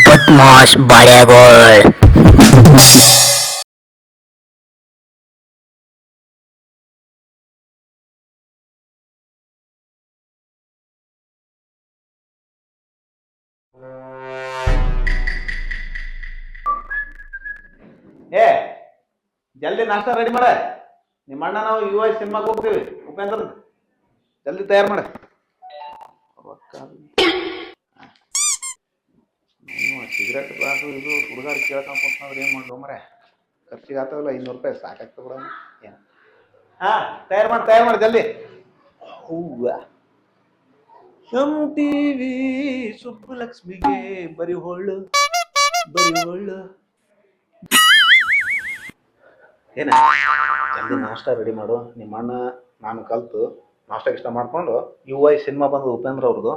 बदमाश बाळ्यागोळ. ಏ ಜಲ್ದಿ ನಾಷ್ಟ ರೆಡಿ ಮಾಡ. ನಿಮ್ಮ ಅಣ್ಣ ನಾವು ಯುವ ಸಿನಿಮಾಗೆ ಹೋಗ್ತೀವಿ. ಉಪೇಂದ್ರ ಜಲ್ದಿ ತಯಾರು ಮಾಡ. ಸಿಗರೇಟ್ ಗ್ಲಾಸು ಇದು ಹುಡುಗಾರು ಕೇಳ್ಕೊಂಡ್ ಕುಂತ್ಕೊಂಡ್ರೆ ಏನು ಮಾಡ್ಲು ಮರೆ. ಖರ್ಚಿಗೆ ಆಗ್ತಾವಲ್ಲ ₹500 ಸಾಕಾಗ್ತದೆ ಬಿಡ. ಏನು ತಯಾರು ಮಾಡಿ ಜಲ್ದಿ. ಹೂವ MTV ಸುಬ್ಬಲಕ್ಷ್ಮಿಗೆ ಬರಿ ಹೊಳ್ಳು ಏನ ಜಲ್ದಿ ನಾಷ್ಟ ರೆಡಿ ಮಾಡು. ನಿಮ್ಮ ಅಣ್ಣ ನಾನು ಕಲ್ತು ನಾಷ್ಟ ಗಿಷ್ಟ ಮಾಡ್ಕೊಂಡು ಯುವ ಸಿನಿಮಾ ಬಂದು ಉಪೇಂದ್ರ ಅವ್ರದ್ದು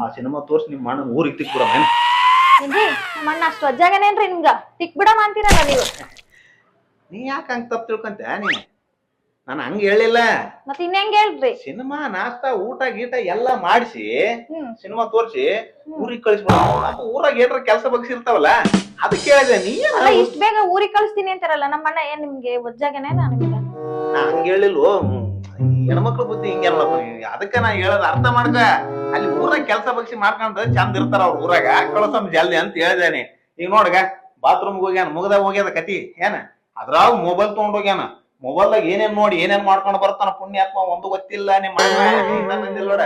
ಆ ಸಿನಿಮಾ ತೋರಿಸಿ ನಿಮ್ಮ ಅಣ್ಣ ಊರಿಗೆ ತಿಕ್ಬಿಡ. ನಮ್ಮ ಅಣ್ಣ ಅಷ್ಟು ಅಜ್ಜಾಗನೇನ್ರಿ ನಿಮ್ಗ ತಿಕ್ ಬಿಡಮ ಅಂತೀರಲ್ಲ ನೀವು. ನೀ ಯಾಕೆ ಹಂಗ ತಪ್ಪು ತಿಳ್ಕೊಂತ? ನಾನು ಹಂಗ ಹೇಳಿಲ್ಲ. ಮತ್ ಇನ್ನೆಂಗ್ ಹೇಳ್ರಿ? ಸಿನಿಮಾ ನಾಷ್ಟ ಊಟ ಗೀಟ ಎಲ್ಲ ಮಾಡಿಸಿ ಸಿನಿಮಾ ತೋರಿಸಿ ಊರಿಗೆ ಕಳಿಸ್ಬಿಡ. ಊರಾಗ ಏನ್ರ ಕೆಲಸ ಬಗ್ಸಿರ್ತಾವಲ್ಲ ಅದಕ್ಕೆ ಹೇಳಿದೆ. ನೀ ಇಷ್ಟ ಬೇಗ ಊರಿಗೆ ಕಳಿಸ್ತೀನಿ ಅಂತಾರಲ್ಲ ನಮ್ಮ ಅಣ್ಣ ಏನ್ ನಿಮ್ಗೆ ಒಜ್ಜಾಗನೇ? ನಿಮ್ಗೆ ನಾ ಹಂಗ ಹೇಳಿಲ್ವೋ. ಹೆಣ್ಮಕ್ಳು ಬುದ್ಧಿ ಹಿಂಗೆಲ್ಲ. ಅದಕ್ಕೆ ನಾ ಹೇಳೋದು ಅರ್ಥ ಮಾಡ್ಕ. ಅಲ್ಲಿ ಊರಾಗ ಕೆಲಸ ಬಗ್ಸಿ ಮಾಡ್ಕೊಂಡ್ರೆ ಚಂದ ಇರ್ತಾರ ಅವ್ರ ಊರಾಗ. ಕಳ್ಸಮ್ ಜಲ್ದಿ ಅಂತ ಹೇಳಿದೇನೆ. ಈಗ ನೋಡ್ಗ ಬಾತ್ರೂಮ್ಗೆ ಹೋಗ್ಯಾನ, ಮುಗ್ದಾಗ ಹೋಗ್ಯದ ಕತಿ ಏನ. ಅದ್ರಾಗ ಮೊಬೈಲ್ ತಗೊಂಡ್ ಹೋಗ್ಯಾನ. ಮೊಬೈಲ್ದಾಗ ಏನೇನ್ ನೋಡಿ ಏನೇನ್ ಮಾಡ್ಕೊಂಡು ಬರ್ತಾನ ಪುಣ್ಯಾತ್ಮ ಒಂದು ಗೊತ್ತಿಲ್ಲ. ನಿಮ್ಮ ನೋಡ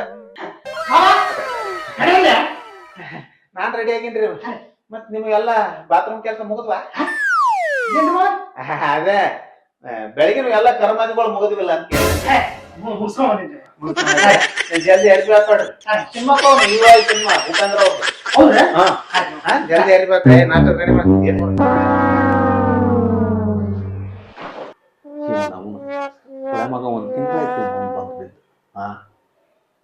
ನಾನ್ ರೆಡಿ ಆಗೇನ್ರಿ. ಮತ್ ನಿಮ್ಗೆಲ್ಲ ಬಾತ್ರೂಮ್ ಕೆಲಸ ಮುಗಿದ್ವಾ? ಅದೇ ಬೆಳಗಿನ ಎಲ್ಲ ಕರ್ಮಾದಿಗಳು ಮುಗಿದ್ವಿಲ್ಲ ಅಂತ ಜಲ್ದಿ ಅರ್ಬಿ ಹಾಕೊಡ್ರಿ. ಸಿನಿಮಾ ಸಿನಿಮಾ ಉಪೇಂದ್ರ ಅವ್ರು ಜಲ್ದಿ ಅರಿಬೇಕ್ರಿ. ನಾಷ್ಟ ರೆಡಿ ಮಾಡಿ ಮಗ ಒಂದ್ ತಿಂಗಳಾಯ್ತು ಬಂದ್ಬಿದ್ದು.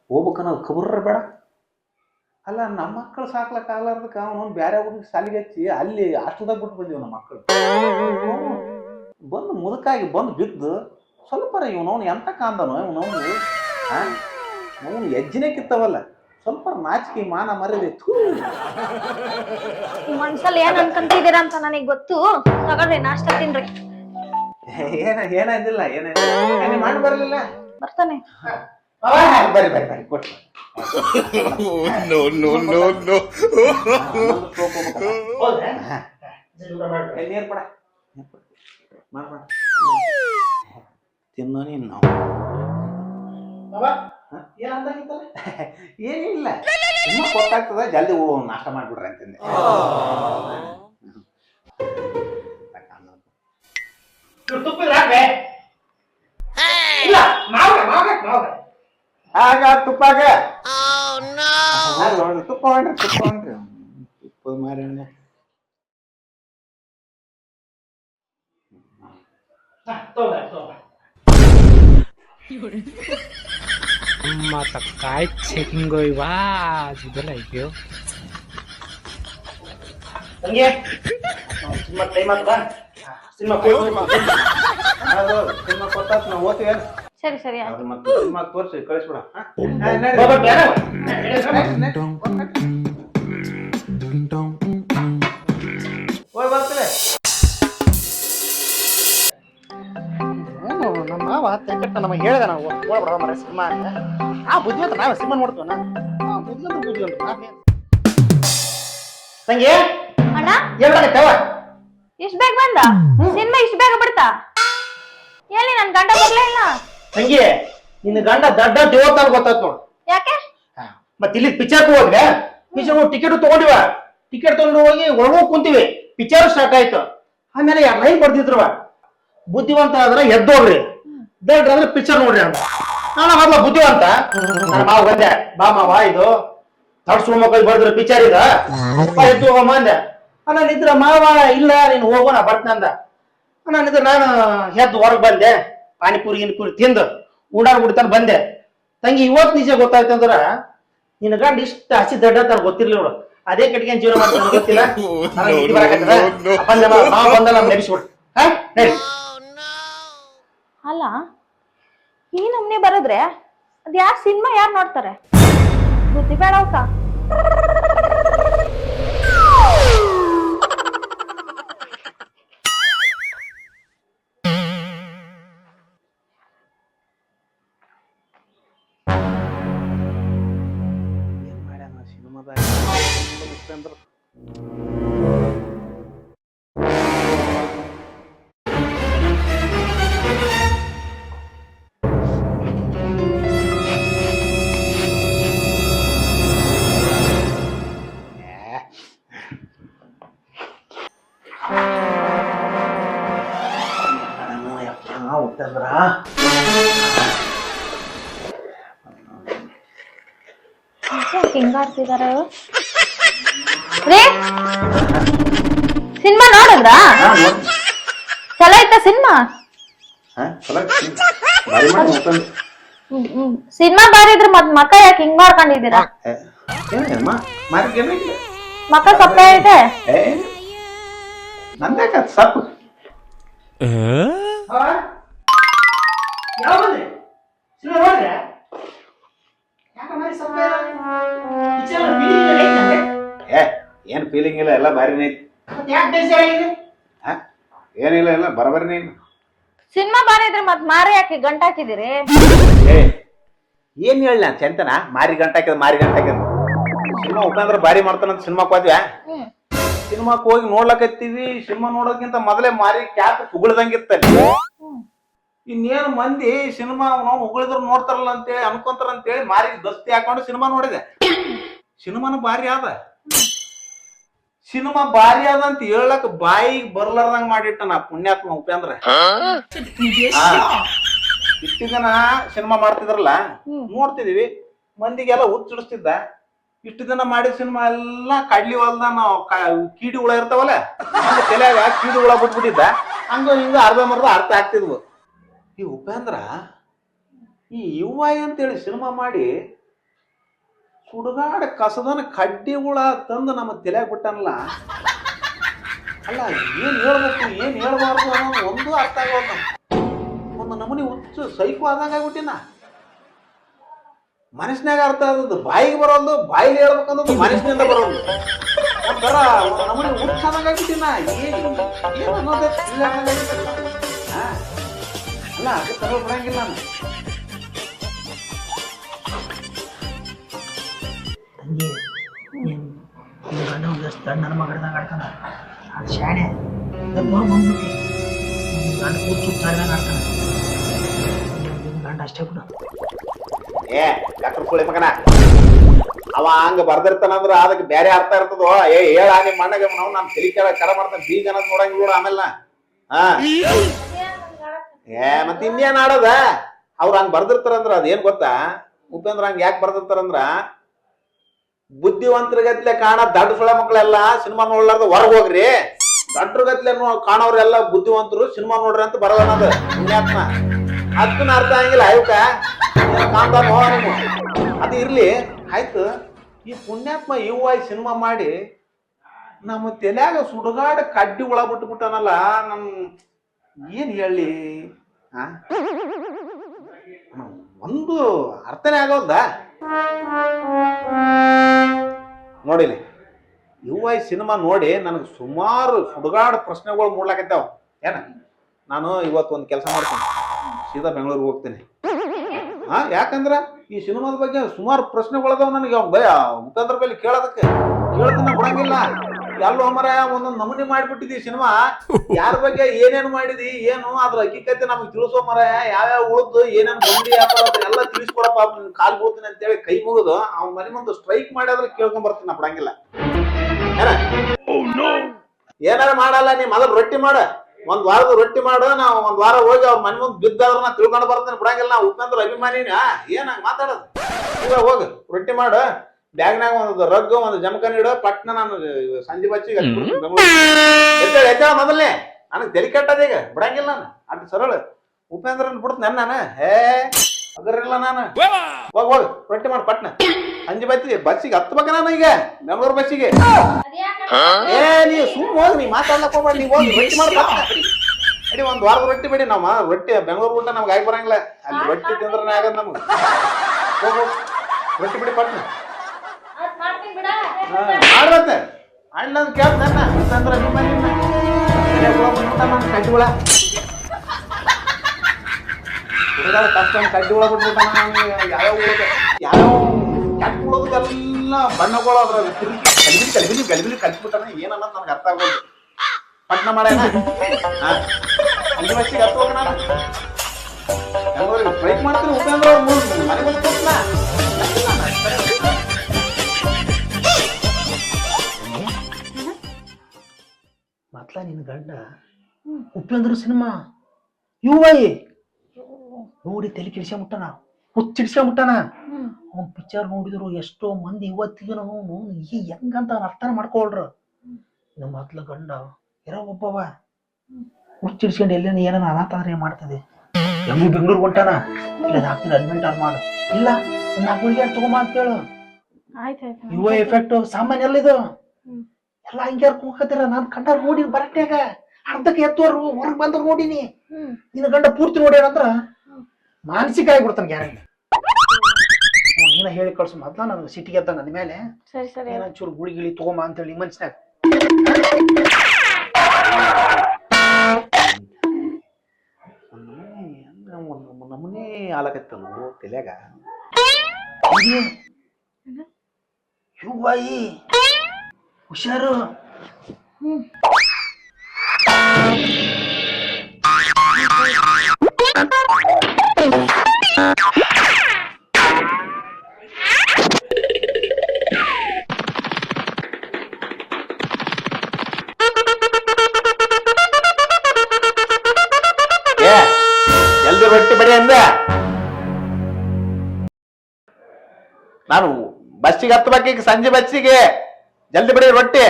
ಹೋಗ್ಬೇಕನ್ನೋದು ಖಬರ್ರ ಬೇಡ. ಅಲ್ಲ ನಮ್ಮ ಮಕ್ಕಳು ಸಾಕ್ಲಕ್ ಆಗ್ಲಾರ್ದಕ್ಕ ಅವನು ಬ್ಯಾರೆ ಊರಿಗೆ ಸಾಲಿಗೆ ಹಚ್ಚಿ ಅಲ್ಲಿ ಹಾಸ್ಟೆಲ್ದಾಗ ಬಿಟ್ಟು ಬಂದಿವ್. ನಮ್ಮ ಮಕ್ಕಳು ಬಂದು ಮುದುಕಾಗಿ ಬಂದು ಬಿದ್ದು ಸ್ವಲ್ಪ ಇವನವನು ಎಂತ ಕಾಂದನು ಇವನವನು. ಅವನು ಹೆಜ್ಜಿನೇ ಕಿತ್ತವಲ್ಲ. ಸ್ವಲ್ಪ ನಾಚಿಕೆ ಮಾನ ಮರ್ಯಾದೆ. ಮನ್ಸಲ್ಲಿ ಏನ್ ಅನ್ಕೊಂತಿದ್ದೀರಾ ಅಂತ ನನಗ್ ಗೊತ್ತು. ತಗೊಳ್ರಿ ನಾಷ್ಟ ತಿನ್ರಿ. ಏನಿಲ್ಲ ಮಾಡಿ ಬರಲಿಲ್ಲ. ಬರ್ತಾನೆ ಬರ್ರಿ ಕೊಟ್ಟು ನೀರ್ ಕೊಡ ತಿನ್ನೋ ನೀನ್. ನಾವು ಏನಿಲ್ಲ ಇನ್ನು ಗೊತ್ತಾಗ್ತದ. ಜಲ್ದಿ ನಾಷ್ಟ ಮಾಡ್ಬಿಡ್ರಿ ಅಂತಂದೆ. ಆಗ ತುಪ್ಪಾಗ ತುಪ್ಪ ಹೊಂಡ್ರಿ ತುಪ್ಪದ ಮಾರಿ आता काय चेकिंग वा जुदला ऐक्यो ಸಿನಿಮಾ ಕೊಟ್ಟಾತ್ ನಾವು ಓದ್ತೀವಿ. ಸರಿ ಸರಿ ಮತ್ತೆ ಸಿನಿಮಾ ತೋರಿಸಿ ಕಳಿಸ್ಬಿಡ. ಹೋಗಿ ಬರ್ತೀವಿ. ನಮ್ಮ ಮಾವ ತೆಗೆಟ್ಟ ನಮಗೆ ಹೇಳಿದ ನಾವು ಹೋಗ್ಬಿಡ ಮರ ಸಿನಿಮಾ ಅಂತ. ಆ ಬುದ್ಧಿವಂತ ನಾವೇ ಸಿನಿಮಾ ನೋಡ್ತೀವಿ. ಬುದ್ಧಿವಂತ ತಂಗಿ ಅಣ್ಣ ಹೇಳ್ದಾಗತ್ತವ ಇಷ್ಟ ಬೇಗ ಬಂದ ಸಿನಿಮಾ ಇಷ್ಟ ಬೇಗ ಬಿಡ್ತಾ? ಎಲ್ಲಿ ನನ್ ಗಂಡ ಬರ್ಲೇ ಇಲ್ಲ. ತಂಗಿ ನಿನ್ನ ಗಂಡ ದಡ್ಡ ದೇವತಾನ ಗೊತ್ತಾಯ್ತು ನೋಡು. ಯಾಕೆ? ಮತ್ತೆ ಇಲ್ಲಿ ಪಿಕ್ಚರ್ ಹೋದ್ರೆ ಪಿಕ್ಚರ್ ಟಿಕೆಟ್ ತಗೊಂಡಿವ. ಟಿಕೆಟ್ ತಗೊಂಡು ಹೋಗಿ ಒಳಗೋಗಿ ಕುಂತೀವಿ. ಪಿಕ್ಚರ್ ಸ್ಟಾರ್ಟ್ ಆಯ್ತು. ಆಮೇಲೆ 2 ಲೈನ್ ಬರ್ದಿದ್ರು. ಬುದ್ಧಿವಂತ ಆದ್ರೆ ಎದ್ದೋಗ್ರಿ, ದಡ್ಡ ಅಂದ್ರೆ ಪಿಕ್ಚರ್ ನೋಡ್ರಿ ಅಂತ. ನಾನು ಮೊದ್ಲ ಬುದ್ಧಿವಂತ ನನ್ನ ಮಾವ ಬಂದೆ. ಬಾ ಮಾವ ಇದು ತಡ್ಸುವ ಮಕ್ಕಳು ಬರ್ದ್ರು ಪಿಕ್ಚರ್ ಇದ ಎದ್ದು ಹೋಗಮ್ಮ ಅಂದೆ. ನಾನಿದ್ರ ಮಾವ ಇಲ್ಲ ನೀನು ಹೋಗೋಣ ಬರ್ತಂದ. ನಾನಿದ್ರ ನಾನು ಎದ್ದು ಹೊರಗೆ ಬಂದೆ. ಪಾನಿಪುರಿ ಗಿನಿಪುರಿ ತಿಂದು ಉಡಾಡ್ಬಿಡ್ತಾನೆ ಬಂದೆ. ತಂಗಿ ಇವತ್ತು ನಿಜ ಗೊತ್ತಾಯ್ತಂದ್ರ ನಿನ್ನ ಗಂಡ ಇಷ್ಟ ಹಸಿ ದಡ್ಡ ಅಂತ ಗೊತ್ತಿರ್ಲಿ ನೋಡು. ಅದೇ ಕಟ್ಟಿಗೆ ಜೀವನ ಮಾಡ್ತಾನೆ ಗೊತ್ತಿಲ್ಲ. ಬಂದ ನಮ್ ನೆನೆಸ್ಬಿಡು. ಅಲ್ಲ ಈ ನಮ್ನೆ ಬರದ್ರೆ ಅದ್ ಯಾರ್ ಸಿನಿಮಾ ಯಾರು ನೋಡ್ತಾರೆ? ಬುದ್ಧಿ ಬೇಡ ಅವಕ್ಕ. ಉಪೇಂದ್ರ ಉಪೇಂದ್ರ ಹಿಂಗಾಡ್ತಿದಾರ ರೀ ಸಿನಿಮಾ ನೋಡಿದ್ರಾ ಚಲೋ ಐತ ಸಿನಿಮಾ ಸಿನಿಮಾ ಬಾರಿ ಇದ್ರ ಮತ್ ಮಕ್ಕ ಯಾಕೆ ಹಿಂಗ್ ಮಾಡ್ಕೊಂಡಿದ್ದೀರಾ ಮಕ್ಕ ಸಪ್ಪ ಐತೆ ನಂದ್ಯಾಕ ಸಪ್ ಯಾವ ನೋಡ್ರೆ ಏನ್ ಫೀಲಿಂಗ್ ಇಲ್ಲ ಎಲ್ಲ ಬಾರಿನೇ ಏನಿಲ್ಲ ಇಲ್ಲ ಬರಬರಿನೇ ಸಿನಿಮಾ ಬಾರಿ ಇದ್ರ ಮತ್ ಮಾರ ಯಾಕೆ ಗಂಟ ಹಾಕಿದಿರಿ ಏನ್ ಹೇಳ ಚಂತನ ಮಾರಿ ಗಂಟ ಹಾಕಿದ ಸಿನಿಮಾ ಉಪೇಂದ್ರ ಬಾರಿ ಮಾಡ್ತಾನಂತ ಸಿನಿಮಾಕ್ ಹೋದ್ವ್ಯಾ ಸಿನಿಮಾಕ್ ಹೋಗಿ ನೋಡ್ಲಕತ್ತೀವಿ ಸಿನಿಮಾ ನೋಡೋಕ್ಕಿಂತ ಮೊದಲೇ ಮಾರಿ ಕ್ಯಾಪ್ ಉಗುಳ್ದಂಗಿತ್ತ ಇನ್ನೇನು ಮಂದಿ ಸಿನಿಮಾ ನಾವು ಉಗುಳಿದ್ರು ನೋಡ್ತಾರಲ್ಲ ಅಂತೇಳಿ ಅನ್ಕೊಂತಾರ ಅಂತೇಳಿ ಮಾರಿ ದಸ್ತಿ ಹಾಕೊಂಡು ಸಿನಿಮಾ ನೋಡಿದೆ ಸಿನಿಮಾನು ಭಾರಿ ಆದ ಸಿನಿಮಾ ಭಾರಿ ಅದ ಅಂತ ಹೇಳಕ್ ಬಾಯಿಗೆ ಬರ್ಲಾರ್ದಂಗ ಮಾಡಿಟ್ಟ ನಾ ಪುಣ್ಯಾತ್ಮ ಉಪೇಂದ್ರ ಇಷ್ಟು ಜನ ಸಿನಿಮಾ ಮಾಡ್ತಿದ್ರಲ್ಲ ನೋಡ್ತಿದೀವಿ ಮಂದಿಗೆಲ್ಲ ಹುಚ್ಚಿಡಿಸ್ತಿದ್ದ ಇಷ್ಟು ದಿನ ಮಾಡಿದ ಸಿನಿಮಾ ಎಲ್ಲಾ ಕಡ್ಲಿ ಹೊಲ್ದ ನಾವು ಕೀಡಿ ಹುಳ ಇರ್ತಾವಲ್ಲ ತಲೆಯಾಗ ಕೀಡಿ ಹುಳ ಬಿಟ್ಬಿಟ್ಟಿದ್ದ ಹಂಗ ಹಿಂಗ ಅರ್ಧಂಬರ್ಧ ಅರ್ಥ ಆಗ್ತಿದ್ವು ಈ ಉಪೇಂದ್ರ ಈ ಯುವಾಯಿ ಅಂತೇಳಿ ಸಿನಿಮಾ ಮಾಡಿ ಸುಡುಗಾಡ ಕಸದನ ಕಡ್ಡಿ ಹುಳ ತಂದು ನಮ್ಮ ತಲೆಯಾಗ ಬಿಟ್ಟನಲ್ಲ ಅಲ್ಲ ಏನ್ ಹೇಳ್ಬೇಕು ಏನ್ ಹೇಳ್ಬಾರ್ದು ಅನ್ನೋ ಒಂದು ಅರ್ಥ ಆಗೋದು ಒಂದು ನಮೂನಿ ಹುಚ್ಚು ಸೈಕು ಆದಂಗ ಆಗ್ಬಿಟ್ಟಿನ ಮನಸ್ಸಿನಾಗ ಅರ್ಥ ಆದದ್ದು ಬಾಯಿಗೆ ಬರೋದು ಬಾಯಿಗೆ ಹೇಳ್ಬೇಕಂದ್ರೆ ಮನಸ್ಸಿನಿಂದ ಬರೋದು ಒಂಥರ ನಮೂನಿ ಹುಚ್ಚ ಆದಂಗ ಆಗ್ಬಿಟ್ಟಿನ ಏನ್ ಅನ್ನೋದೇ ಅಲ್ಲ ಅದು ತರೋ ಬಿಡಂಗಿಲ್ಲ ನಾನು ತಂಗಿ ಗಂಡ ನನ್ನ ಮಗಡ್ದಂಗ ಆಡ್ತಾನ ಅದು ಶಾಣೆ ಬಂದ್ಬಿಟ್ಟು ಗಂಡ ಕೂತು ಆಡ್ದಂಗ ಆಡ್ತಾನ ಗಂಡ ಅಷ್ಟೇ ಬಿಡು ಡಾಕ್ಟರ್ ಸುಳಿ ಮಗನ ಅವ ಹಂಗ ಬರ್ದಿರ್ತಾನಂದ್ರ ಅದಕ್ಕೆ ಬೇರೆ ಅರ್ಥ ಇರ್ತದೋ ಹೇಳ ನಿಮ್ಮ ಮಣ್ಣಗೆ ನಾವು ನಾನು ತಲೆ ಕರ ಮಾಡ್ತಾನೆ ಬೀಗ ಅನ್ನೋದು ನೋಡಂಗಿಲ್ಲ ಆಮೇಲೆ ಮತ್ತೆ ಇನ್ನೇನ್ ಆಡೋದ ಅವ್ರ ಹಂಗ ಬರ್ದಿರ್ತಾರಂದ್ರ ಅದೇನ್ ಗೊತ್ತಾ ಉಪೇಂದ್ರ ಹಂಗ ಯಾಕೆ ಬರ್ದಿರ್ತಾರಂದ್ರ ಬುದ್ಧಿವಂತರಿಗತ್ಲೆ ಕಾಣ ದಡ್ಡ ಸುಳ ಮಕ್ಳೆಲ್ಲ ಸಿನಿಮಾ ನೋಡ್ಲಾರ್ದ ಹೊರಗ್ ಹೋಗ್ರಿ ದಡ್ಡರ್ಗತ್ಲೆ ಕಾಣೋರೆಲ್ಲ ಬುದ್ಧಿವಂತರು ಸಿನಿಮಾ ನೋಡ್ರಿ ಅಂತ ಬರೋದನ್ನದ ಪುಣ್ಯಾತ್ಮ ಅದಕ್ಕೂ ಅರ್ಥ ಆಗಿಲ್ಲ ಆಯ್ಕ ಅದು ಇರ್ಲಿ ಆಯ್ತು ಈ ಪುಣ್ಯಾತ್ಮ ಯುವಾಯಿ ಸಿನಿಮಾ ಮಾಡಿ ನಮ್ಮ ತಲೆಯಾಗ ಸುಡುಗಾಡ ಕಡ್ಡಿ ಒಳ ಬಿಟ್ಟನಲ್ಲ ನಮ್ ಏನ್ ಹೇಳಿ ಒಂದು ಅರ್ಥನೇ ಆಗೋದ ನೋಡಿಲಿ ಯುವಾಯಿ ಸಿನಿಮಾ ನೋಡಿ ನನಗೆ ಸುಮಾರು ಸುಡುಗಾಡ ಪ್ರಶ್ನೆಗಳು ಮೂಡ್ಲಾಕತ್ತಾವ ಏನ ನಾನು ಇವತ್ತು ಒಂದು ಕೆಲಸ ಮಾಡ್ತೀನಿ ಸೀದಾ ಬೆಂಗಳೂರಿಗೆ ಹೋಗ್ತೀನಿ ಯಾಕಂದ್ರ ಈ ಸಿನಿಮಾದ ಬಗ್ಗೆ ಸುಮಾರು ಪ್ರಶ್ನೆಗಳದಾವ ನನಗೆ ಉಪೇಂದ್ರ ಬಲ್ಲಿ ಕೇಳೋದಕ್ಕೆ ಕೇಳ್ತಾನ ಬಿಡಂಗಿಲ್ಲ ಎಲ್ಲೋ ಮರ ಒಂದೊಂದು ನಮೂನಿ ಮಾಡಿಬಿಟ್ಟಿದಿ ಸಿನಿಮಾ ಯಾರ ಬಗ್ಗೆ ಏನೇನು ಮಾಡಿದಿ ಏನು ಅದ್ರ ಹಕ್ಕಿಕತೆ ನಮಗ್ ತಿಳಿಸೋ ಮರ ಯಾವ್ಯಾವ ಉಳಿದು ಏನೇನು ಬಂದಿ ಎಲ್ಲ ತಿಳಿಸ್ಕೊಡಪ್ಪ ಕಾಲ್ ಬೀಳ್ತೀನಿ ಅಂತೇಳಿ ಕೈ ಮುಗಿದು ಅವ್ನ ಮನೆ ಮುಂದೆ ಸ್ಟ್ರೈಕ್ ಮಾಡಿದ್ರೆ ಕೇಳ್ಕೊಂಡ್ ಬರ್ತೀನಿ ನಾ ಬಿಡಂಗಿಲ್ಲ ಏನಾರ ಮಾಡಲ್ಲ ನೀ ಮೊದಲು ರೊಟ್ಟಿ ಮಾಡ ಒಂದ್ ವಾರದ ರೊಟ್ಟಿ ಮಾಡು ನಾವು ಒಂದ್ ವಾರ ಹೋಗಿ ಅವ್ರ ಮನೆ ಮುಂದೆ ಬಿದ್ದಾದ್ರ ನಾ ತಿಳ್ಕೊಂಡು ಬರ್ತೇನೆ ಬಿಡಂಗಿಲ್ಲ ನಾ ಉಪೇಂದ್ರ ಅಭಿಮಾನಿನ ಏನ್ ಹಂಗ ಮಾತಾಡೋದು ಈಗ ಹೋಗು ರೊಟ್ಟಿ ಮಾಡು ಬ್ಯಾಗ್ನಾಗ ಒಂದು ರಗ್ಗು ಒಂದು ಜಮಖಾನಿ ಇಡು ಪಟ್ನ ನಾನು ಸಂಜೆ ಬಚ್ಚಿಗೆ ಎದ್ದೇಳ ಮೊದಲನೇ ನನಗೆ ತೆಲಿ ಕೆಟ್ಟದ ಈಗ ಬಿಡಂಗಿಲ್ಲ ನಾನು ಅಟ್ ಸರಳ ಉಪೇಂದ್ರನ್ ಬಿಡ್ತೀನಿ ನಾನು ಅದರಿಲ್ಲ ನಾನು ಹೋಗ್ ರೊಟ್ಟಿ ಮಾಡು ಪಟ್ನ ಸಂಜೆ ಬಸ್ಸಿಗೆ ಹತ್ಬೇಕ ನಾನು ಈಗ ಬೆಂಗಳೂರು ಬಸ್ಸಿಗೆ ನೀ ಸುಮ್ ಹೋಗಿ ನೀ ಮಾತಾಡ್ಲಕ್ ಹೋಗ್ಬೇಡ ನೀ ಹೋಗಿ ರೊಟ್ಟಿ ಮಾಡಿ ಅಡಿ ಒಂದ್ ವಾರದ ರೊಟ್ಟಿ ಬೇಡಿ ನಾವ್ ರೊಟ್ಟಿ ಬೆಂಗಳೂರು ಊಟ ನಮ್ಗೆ ಆಗಿ ಬರಂಗಿಲ್ಲ ಅಲ್ಲಿ ರೊಟ್ಟಿ ತಿಂದ್ರೆ ಆಗದ್ ನಮ್ಗೆ ಹೋಗು ರೊಟ್ಟಿ ಬಿಡಿ ಪಟ್ನ ಮಾಡ್ಬತ್ತೆ ಅಣ್ಣ ಕೇಳ್ತಾನ ಅಂತಂದ್ರ ಕಡ್ಡಿಗಳ ಕಷ್ಟ ಕಡ್ಡಿಗಳ ಬಿಟ್ಬಿಟ್ಟ ಯಾವ್ಯಾವ ಕೆಟ್ಟ ಉಳೋದೆಲ್ಲ ಬಣ್ಣಗಳು ಅದ್ರಾಗ ತಿರುಗಿ ಗಲಿಬಿಲಿ ಕಲಿಸ್ಬಿಟ್ಟಾನ ಏನನ್ನ ನನಗೆ ಅರ್ಥ ಆಗೋದು ಪಟ್ನ ಮಾಡ್ಯಾನ ಅಂಜು ವರ್ಷಿಗೆ ಹತ್ತು ಹೋಗೋಣ ಟ್ರೈ ಮಾಡ್ತೀನಿ ಉಪೇಂದ್ರ ಅವ್ರ ಮನೆಗೆ ಬಂದ್ಕೊಟ್ನ ಮತ್ಲ ನಿನ್ ಗಂಡ ಉಪೇಂದ್ರ ಸಿನಿಮಾ ಯುವೈ ನೋಡಿ ತಲೆ ಕೆಡಿಸ್ಕೊಂಬಿಟ್ಟಾನ ಹುಚ್ಚಿಡ್ಸ್ಕೊಂಬಿಟ್ಟಾನ ಅವ್ನ್ ಪಿಕ್ಚರ್ ನೋಡಿದ್ರು ಎಷ್ಟೋ ಮಂದಿ ಇವತ್ತಿಗೂ ನಾವು ಹೆಂಗಂತ ಅರ್ಥ ಮಾಡ್ಕೊಳ್ರ ನಮ್ಮ ಮೊದ್ಲ ಗಂಡ ಇರೋ ಒಬ್ಬವ ಹುಚ್ಚಿಡ್ಸ್ಕೊಂಡು ಎಲ್ಲೇನ ಏನಾನ ಅನಾಥಾದ್ರೆ ಮಾಡ್ತದೆ ಹೆಂಗೂ ಬೆಂಗಳೂರು ಹೊಂಟಾನ ಇಲ್ಲ ಹಾಕ್ತೀನಿ ಅಡ್ಮಿಟ್ ಮಾಡು ಇಲ್ಲ ಒಂದು 4 ಗುಳಿಗೆ ತಗೊಂಬ ಅಂತ ಹೇಳು ಯುವ ಎಫೆಕ್ಟ್ ಸಾಮಾನ್ಯ ಎಲ್ಲ ಇದು ಎಲ್ಲ ಹಂಗೆ ಹೋಗತ್ತೀರ ನಾನ್ ಕಂಡ ನೋಡಿ ಬರಟ್ಯಾಗ ಅರ್ಧಕ್ಕೆ ಎತ್ತೋರು ಹೊರಗ್ ಬಂದ್ರು ನೋಡಿನಿ ನಿನ್ನ ಗಂಡ ಪೂರ್ತಿ ನೋಡ್ಯಾರಂದ್ರ ಮಾನಸಿಕ ಆಗಿಬಿಡ್ತಾನ ಗ್ಯಾರಂಟಿ ನೀನ ಹೇಳಿ ಕಳ್ಸು ಮೊದ್ಲ ನನಗೆ ಸಿಟಿಗೆ ಎದ್ದ ನನ್ನ ಮೇಲೆ ಏನಂಚೂರು ಗುಳಿಗಿಳಿ ತಗೊಂಬ ಅಂತ ಹೇಳಿ ಮನ್ಸಿನಾಗ ನಮ್ಮನೆ ಆಲಕತ್ತಲ್ಲ ತಲೆಯಾಗ ಯುವಾಯಿ ಹುಷಾರು ಜಲ್ದಿ ರೊಟ್ಟಿ ಬಡಿ ಅಂದ ನಾನು ಬಸ್ಸಿಗೆ ಹತ್ತಬೇಕೀಗ ಸಂಜೆ ಬಸ್ಸಿಗೆ ಜಲ್ದಿ ಬಡಿ ರೊಟ್ಟಿ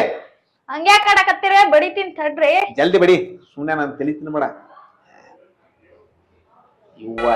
ಹಂಗ್ಯಾಕ್ ಆಡಕತ್ತೀರ ಬಡಿತೀನಿ ತಡ್ರಿ ಜಲ್ದಿ ಬಡಿ ಸುಮ್ಮನೆ ನಾನು ತಿಳಿತೀನಿ ಬೇಡ ಯುವ